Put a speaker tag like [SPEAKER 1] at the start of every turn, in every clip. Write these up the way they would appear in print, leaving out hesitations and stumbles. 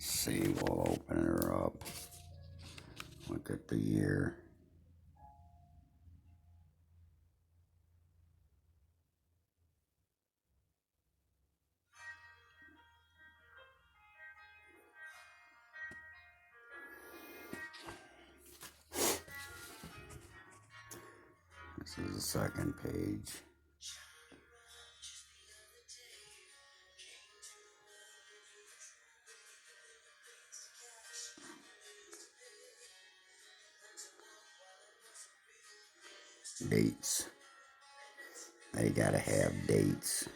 [SPEAKER 1] See, we'll open her up. Look at the year. This is the second page. Dates. They gotta have dates.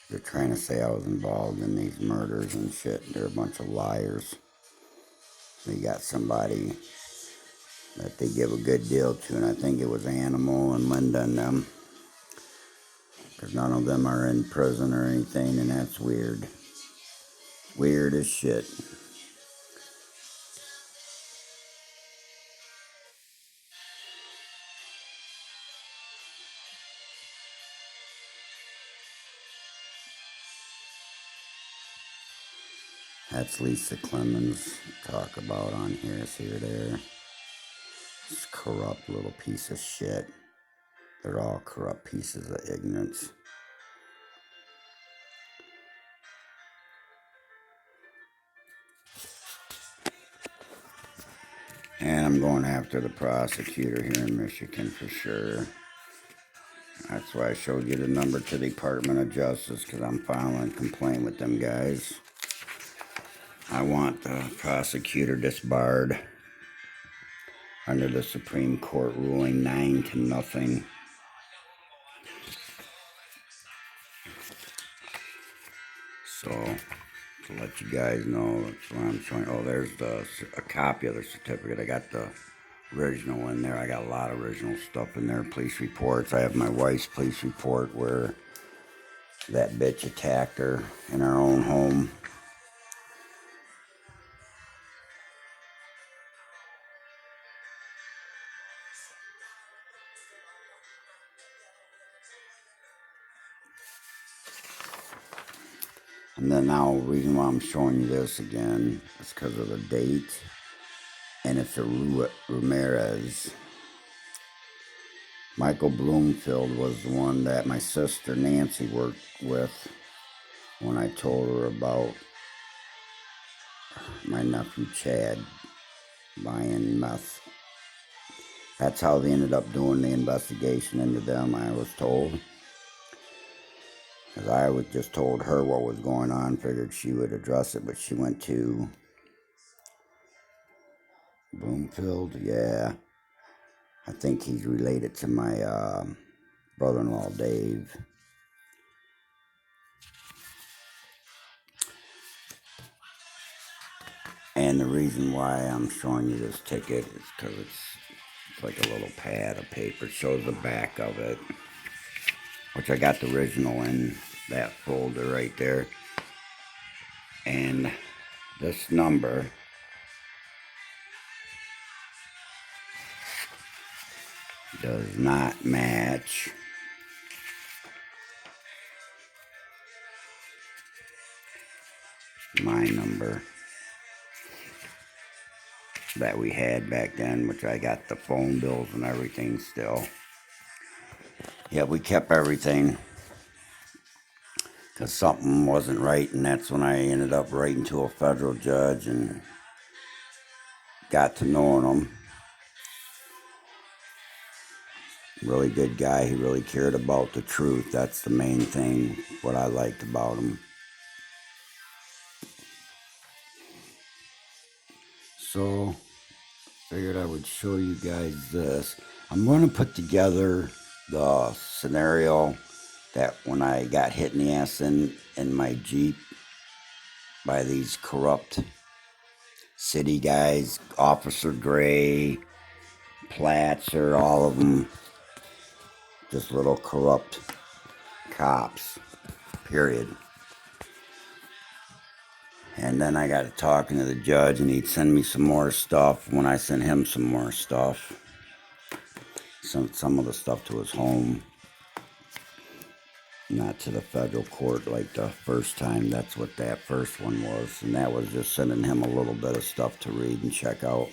[SPEAKER 1] They're trying to say I was involved in these murders and shit. They're a bunch of liars. They got somebody that they give a good deal to, and I think it was Animal and Linda and them. Because none of them are in prison or anything, and that's weird. Weird as shit. That's Lisa Clemens talk about on here. See her there? This corrupt little piece of shit. They're all corrupt pieces of ignorance. And I'm going after the prosecutor here in Michigan for sure. That's why I showed you the number to the Department of Justice, because I'm filing a complaint with them guys. I want the prosecutor disbarred under the Supreme Court ruling 9-0. So, to let you guys know, that's what I'm showing. Oh, there's a copy of the certificate. I got the original in there. I got a lot of original stuff in there. Police reports. I have my wife's police report where that bitch attacked her in our own home. And then now, the reason why I'm showing you this again is because of the date. And it's a Ramirez. Michael Bloomfield was the one that my sister Nancy worked with when I told her about my nephew Chad buying meth. That's how they ended up doing the investigation into them, I was told. Because I was just told her what was going on, figured she would address it, but she went to Bloomfield, yeah. I think he's related to my brother-in-law, Dave. And the reason why I'm showing you this ticket is because it's like a little pad of paper. It shows the back of it, which I got the original in that folder right there. And this number does not match my number that we had back then, which I got the phone bills and everything still. Yeah, we kept everything because something wasn't right, and that's when I ended up writing to a federal judge and got to knowing him. Really good guy. He really cared about the truth. That's the main thing, what I liked about him. So, figured I would show you guys this. I'm going to put together the scenario that when I got hit in the ass in my Jeep by these corrupt city guys, Officer Gray, Platzer, all of them, just little corrupt cops, period. And then I got to talking to the judge, and he'd send me some more stuff. When I sent him some more stuff, sent some of the stuff to his home, not to the federal court like the first time. That's what that first one was. And that was just sending him a little bit of stuff to read and check out.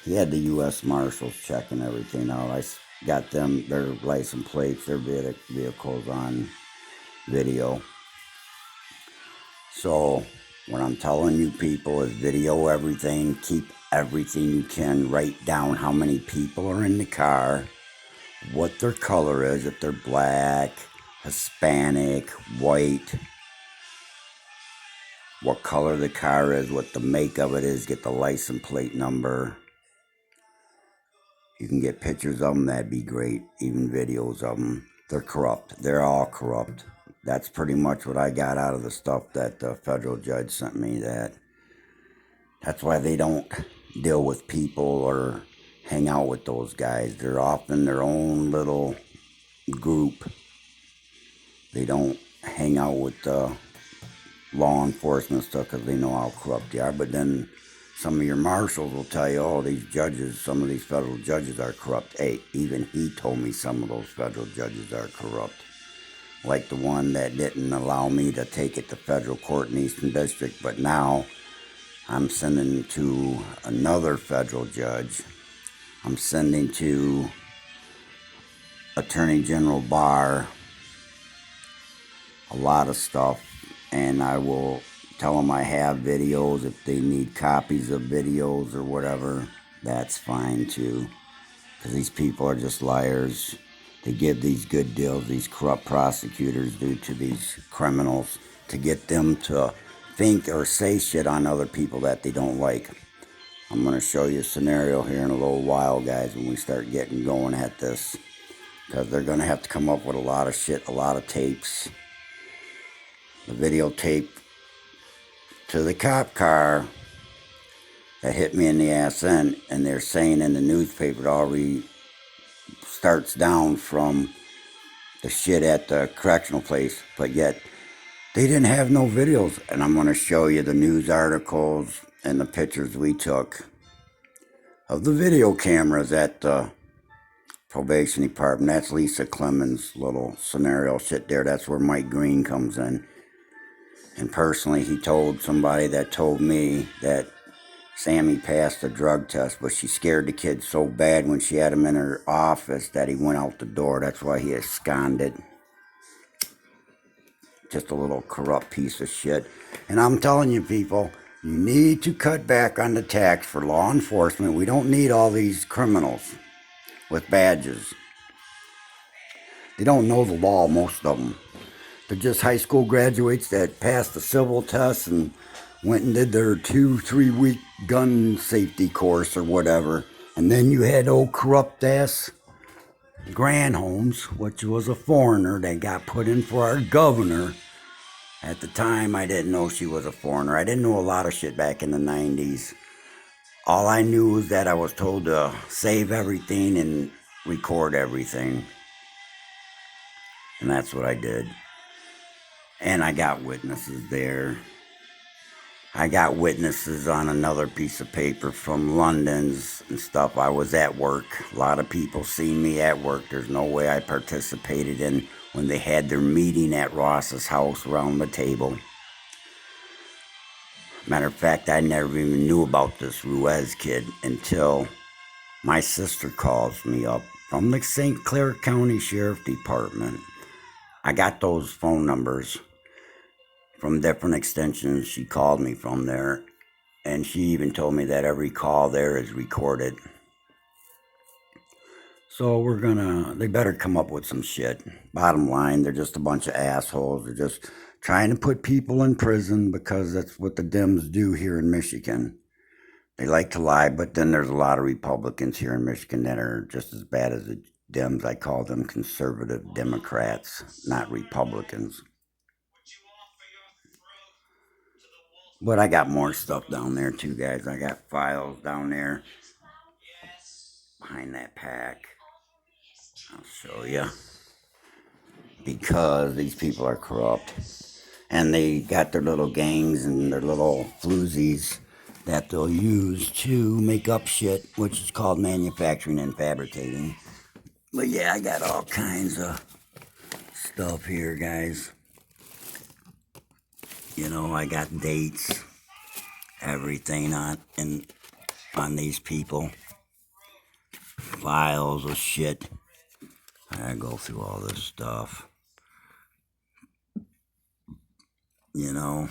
[SPEAKER 1] He had the U.S. Marshals checking everything out. I got them, their license plates, their vehicles on video. So what I'm telling you people is video everything, keep everything you can, write down how many people are in the car, what their color is, if they're black, Hispanic, white, what color the car is, what the make of it is, get the license plate number. You can get pictures of them, that'd be great, even videos of them. They're corrupt. They're all corrupt. That's pretty much what I got out of the stuff that the federal judge sent me. That's why they don't deal with people or hang out with those guys. They're off in their own little group. They don't hang out with the law enforcement stuff because they know how corrupt they are. But then some of your marshals will tell you, oh, these judges, some of these federal judges are corrupt. Hey, even he told me some of those federal judges are corrupt. Like the one that didn't allow me to take it to federal court in Eastern District, but now I'm sending to another federal judge. I'm sending to Attorney General Barr a lot of stuff, and I will tell them I have videos. If they need copies of videos or whatever, that's fine too, because these people are just liars. They give these good deals, these corrupt prosecutors do to these criminals to get them to think or say shit on other people that they don't like. I'm going to show you a scenario here in a little while, guys, when we start getting going at this, because they're going to have to come up with a lot of shit, a lot of tapes. The videotape to the cop car that hit me in the ass end, and they're saying in the newspaper it already starts down from the shit at the correctional place, but yet they didn't have no videos. And I'm going to show you the news articles and the pictures we took of the video cameras at the probation department. That's Lisa Clemens' little scenario shit there. That's where Mike Green comes in. And personally, he told somebody that told me that Sammy passed a drug test, but she scared the kid so bad when she had him in her office that he went out the door. That's why he absconded. Just a little corrupt piece of shit. And I'm telling you people, you need to cut back on the tax for law enforcement. We don't need all these criminals with badges. They don't know the law, most of them. They're just high school graduates that passed the civil test and went and did their 2-3 week gun safety course or whatever. And then you had old corrupt ass Granholms, which was a foreigner that got put in for our governor. At the time, I didn't know she was a foreigner. I didn't know a lot of shit back in the 90s. All I knew was that I was told to save everything and record everything. And that's what I did. And I got witnesses there. I got witnesses on another piece of paper from London's and stuff. I was at work. A lot of people seen me at work. There's no way I participated in when they had their meeting at Ross's house around the table. Matter of fact, I never even knew about this Ruiz kid until my sister calls me up from the St. Clair County Sheriff Department. I got those phone numbers from different extensions. She called me from there, and she even told me that every call there is recorded. So they better come up with some shit. Bottom line, they're just a bunch of assholes. They're just trying to put people in prison because that's what the Dems do here in Michigan. They like to lie, but then there's a lot of Republicans here in Michigan that are just as bad as the Dems. I call them conservative Democrats, not Republicans. But I got more stuff down there too, guys. I got files down there behind that pack. I'll show you. Because these people are corrupt. And they got their little gangs and their little floozies that they'll use to make up shit, which is called manufacturing and fabricating. But yeah, I got all kinds of stuff here, guys. You know, I got dates, everything on these people, files of shit. I go through all this stuff. You know,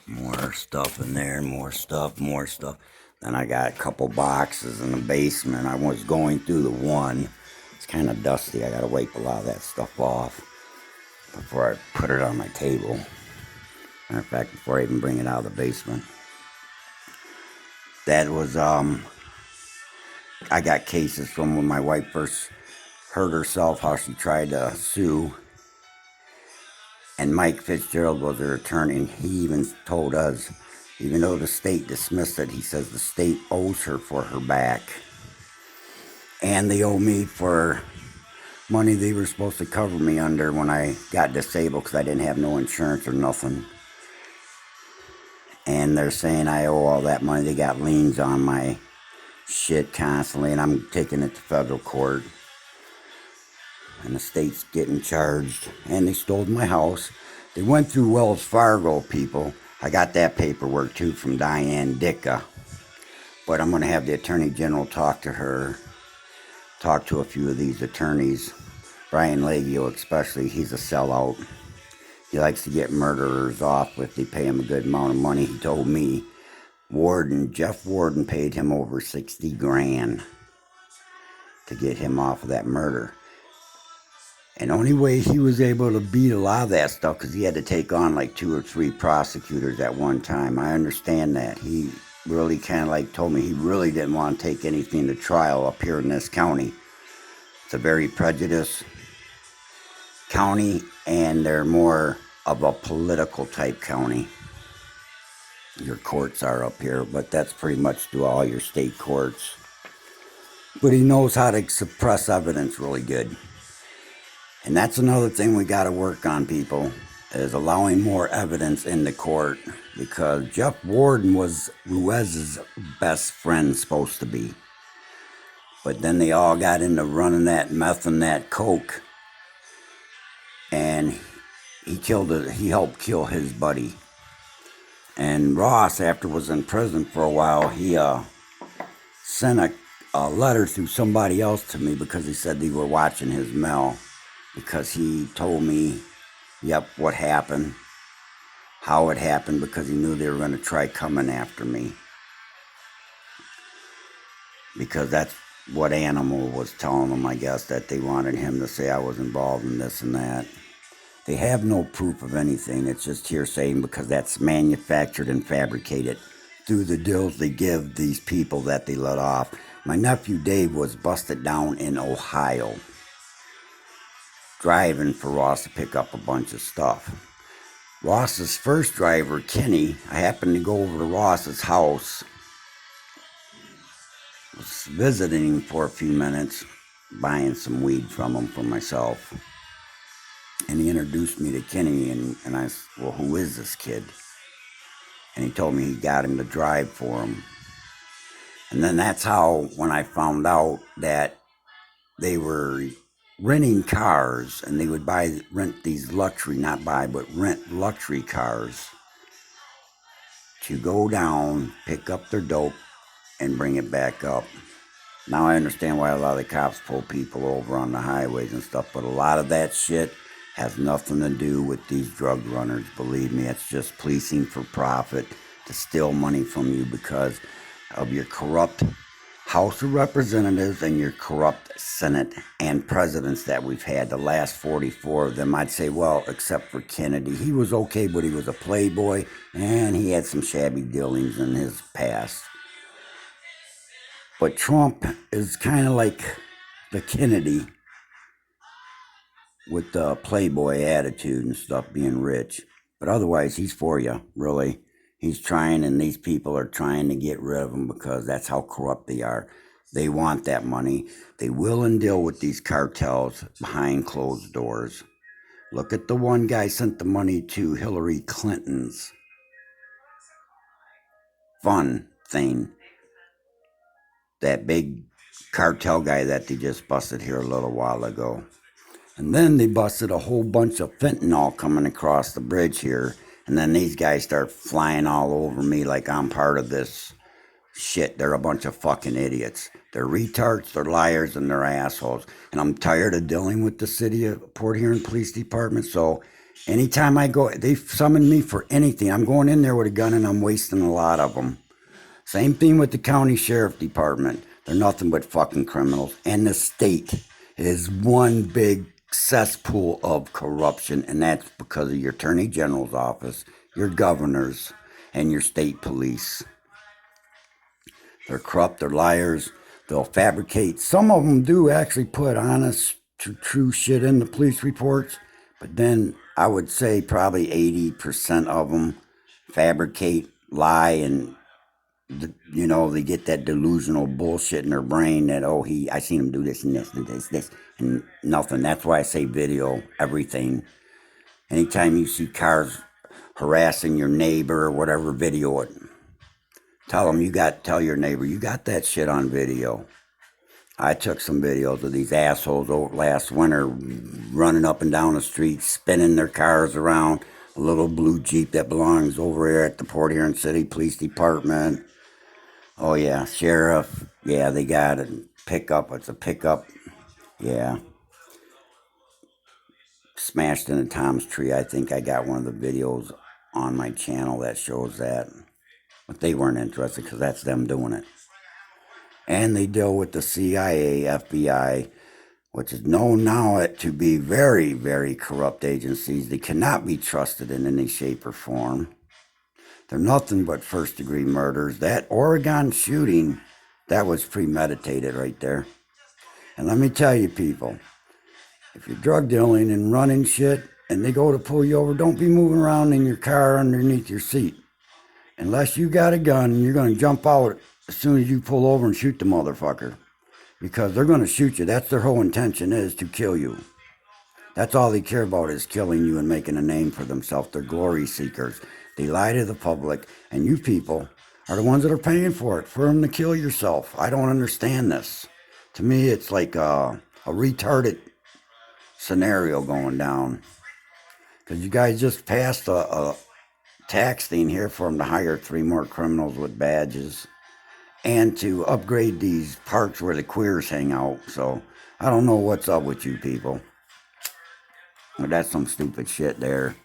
[SPEAKER 1] more stuff in there, more stuff. Then I got a couple boxes in the basement. I was going through the one. It's kind of dusty. I got to wipe a lot of that stuff off before I put it on my table. Matter of fact, before I even bring it out of the basement. That was, I got cases from when my wife first hurt herself, how she tried to sue. And Mike Fitzgerald was her attorney, and he even told us, even though the state dismissed it, he says the state owes her for her back. And they owe me for money they were supposed to cover me under when I got disabled because I didn't have no insurance or nothing. And they're saying I owe all that money. They got liens on my shit constantly, and I'm taking it to federal court. And the state's getting charged. And they stole my house. They went through Wells Fargo, people. I got that paperwork too from Diane Dicka. But I'm going to have the Attorney General talk to her. Talk to a few of these attorneys. Brian Legio especially, he's a sellout. He likes to get murderers off if they pay him a good amount of money. He told me Jeff Warden paid him over 60 grand to get him off of that murder. And the only way he was able to beat a lot of that stuff, because he had to take on like 2 or 3 prosecutors at one time. I understand that. He really kind of like told me he really didn't want to take anything to trial up here in this county. It's a very prejudiced county, and they're more of a political type county. Your courts are up here, but that's pretty much through all your state courts. But he knows how to suppress evidence really good. And that's another thing we got to work on, people, is allowing more evidence in the court, because Jeff Warden was Ruiz's best friend, supposed to be. But then they all got into running that meth and that coke, and he helped kill his buddy. And Ross, after was in prison for a while, he sent a letter through somebody else to me because he said they were watching his mail. Because he told me, what happened, how it happened, because he knew they were going to try coming after me. Because that's what Animal was telling them, I guess, that they wanted him to say I was involved in this and that. They have no proof of anything. It's just hearsay, because that's manufactured and fabricated through the deals they give these people that they let off. My nephew Dave was busted down in Ohio, driving for Ross to pick up a bunch of stuff. Ross's first driver, Kenny, I happened to go over to Ross's house, was visiting him for a few minutes, buying some weed from him for myself. And he introduced me to Kenny, and I said, well, who is this kid? And he told me he got him to drive for him. And then that's how, when I found out that they were renting cars, and they would rent these rent luxury cars to go down, pick up their dope, and bring it back up. Now I understand why a lot of the cops pull people over on the highways and stuff, but a lot of that shit has nothing to do with these drug runners. Believe me, it's just policing for profit to steal money from you because of your corrupt House of Representatives and your corrupt Senate and presidents that we've had, the last 44 of them, I'd say, well, except for Kennedy. He was okay, but he was a playboy, and he had some shabby dealings in his past. But Trump is kind of like the Kennedy with the playboy attitude and stuff, being rich. But otherwise, he's for you, really. He's trying, and these people are trying to get rid of him because that's how corrupt they are. They want that money. They will and deal with these cartels behind closed doors. Look at the one guy sent the money to Hillary Clinton's fun thing. That big cartel guy that they just busted here a little while ago. And then they busted a whole bunch of fentanyl coming across the bridge here. And then these guys start flying all over me like I'm part of this shit. They're a bunch of fucking idiots. They're retards, they're liars, and they're assholes. And I'm tired of dealing with the city of Port Huron Police Department. So anytime I go, they summon me for anything. I'm going in there with a gun and I'm wasting a lot of them. Same thing with the county sheriff department. They're nothing but fucking criminals. And the state is one big cesspool of corruption, and that's because of your attorney general's office, your governors, and your state police. They're corrupt, they're liars, they'll fabricate. Some of them do actually put honest, true shit in the police reports, but then I would say probably 80% of them fabricate, lie, and they get that delusional bullshit in their brain that, oh, I seen him do this and this and this, and nothing. That's why I say video everything. Anytime you see cars harassing your neighbor or whatever, video it. Tell your neighbor, you got that shit on video. I took some videos of these assholes last winter running up and down the street, spinning their cars around. A little blue Jeep that belongs over here at the Port Huron City Police Department. Oh yeah, sheriff. Yeah, they got a pickup. It's a pickup. Yeah. Smashed in a Tom's tree. I think I got one of the videos on my channel that shows that. But they weren't interested because that's them doing it. And they deal with the CIA, FBI, which is known now to be very, very corrupt agencies. They cannot be trusted in any shape or form. They're nothing but first-degree murders. That Oregon shooting, that was premeditated right there. And let me tell you, people, if you're drug dealing and running shit and they go to pull you over, don't be moving around in your car underneath your seat. Unless you got a gun, you're going to jump out as soon as you pull over and shoot the motherfucker. Because they're going to shoot you. That's their whole intention, is to kill you. That's all they care about, is killing you and making a name for themselves. They're glory seekers. They lie to the public, and you people are the ones that are paying for it, for them to kill yourself. I don't understand this. To me, it's like a retarded scenario going down. Because you guys just passed a tax thing here for them to hire 3 more criminals with badges and to upgrade these parks where the queers hang out. So I don't know what's up with you people. But that's some stupid shit there.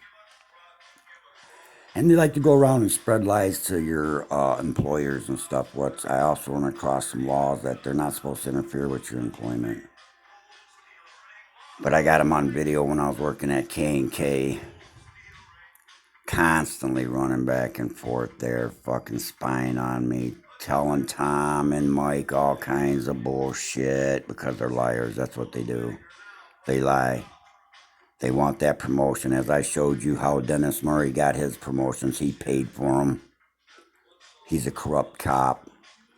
[SPEAKER 1] And they like to go around and spread lies to your employers and stuff. I also run across some laws that they're not supposed to interfere with your employment. But I got them on video when I was working at K&K. Constantly running back and forth there, fucking spying on me. Telling Tom and Mike all kinds of bullshit because they're liars. That's what they do. They lie. They want that promotion. As I showed you how Dennis Murray got his promotions, he paid for them. He's a corrupt cop.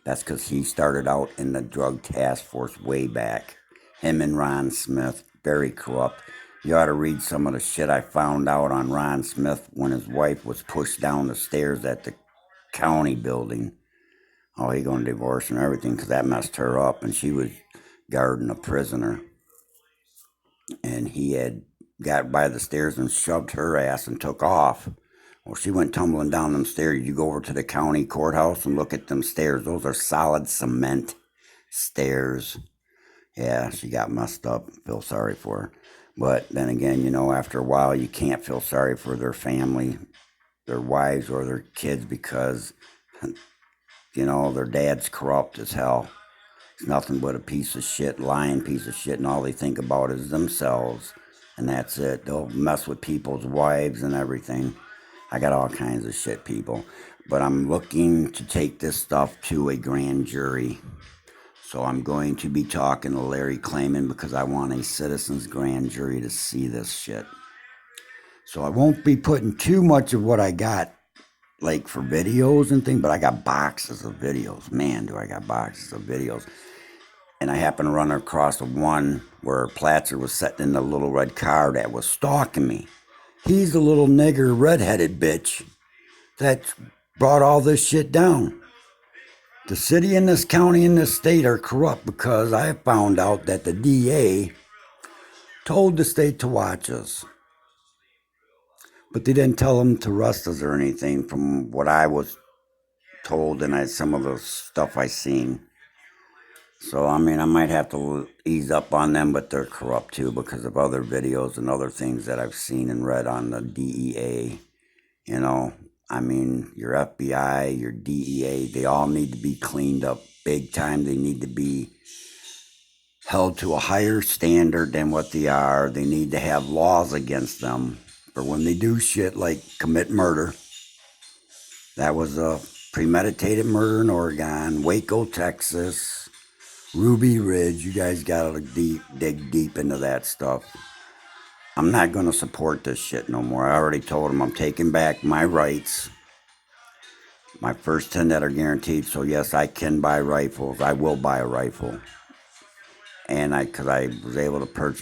[SPEAKER 1] That's because he started out in the drug task force way back. Him and Ron Smith, very corrupt. You ought to read some of the shit I found out on Ron Smith when his wife was pushed down the stairs at the county building. Oh, he gonna divorce and everything because that messed her up, and she was guarding a prisoner. And he had got by the stairs and shoved her ass and took off. Well, she went tumbling down them stairs. You go over to the county courthouse and look at them stairs. Those are solid cement stairs. Yeah, she got messed up. Feel sorry for her. But then again, after a while, you can't feel sorry for their family, their wives, or their kids because, their dad's corrupt as hell. It's nothing but a piece of shit, lying piece of shit, and all they think about is themselves, and that's it. They'll mess with people's wives and everything. I got all kinds of shit, people. But I'm looking to take this stuff to a grand jury. So I'm going to be talking to Larry Klayman because I want a citizens grand jury to see this shit. So I won't be putting too much of what I got, like for videos and things, but I got boxes of videos. Man, do I got boxes of videos. And I happened to run across one where Platzer was sitting in the little red car that was stalking me. He's the little nigger redheaded bitch that brought all this shit down. The city and this county and this state are corrupt because I found out that the DA told the state to watch us. But they didn't tell them to arrest us or anything from what I was told and some of the stuff I seen. So, I mean, I might have to ease up on them, but they're corrupt too because of other videos and other things that I've seen and read on the DEA. You know, I mean, your FBI, your DEA, they all need to be cleaned up big time. They need to be held to a higher standard than what they are. They need to have laws against them for when they do shit like commit murder. That was a premeditated murder in Oregon, Waco, Texas, Ruby Ridge. You guys gotta dig deep into that stuff. I'm not gonna support this shit no more. I already told them I'm taking back my rights. My first 10 that are guaranteed. So yes, I can buy rifles. I will buy a rifle. And because I was able to purchase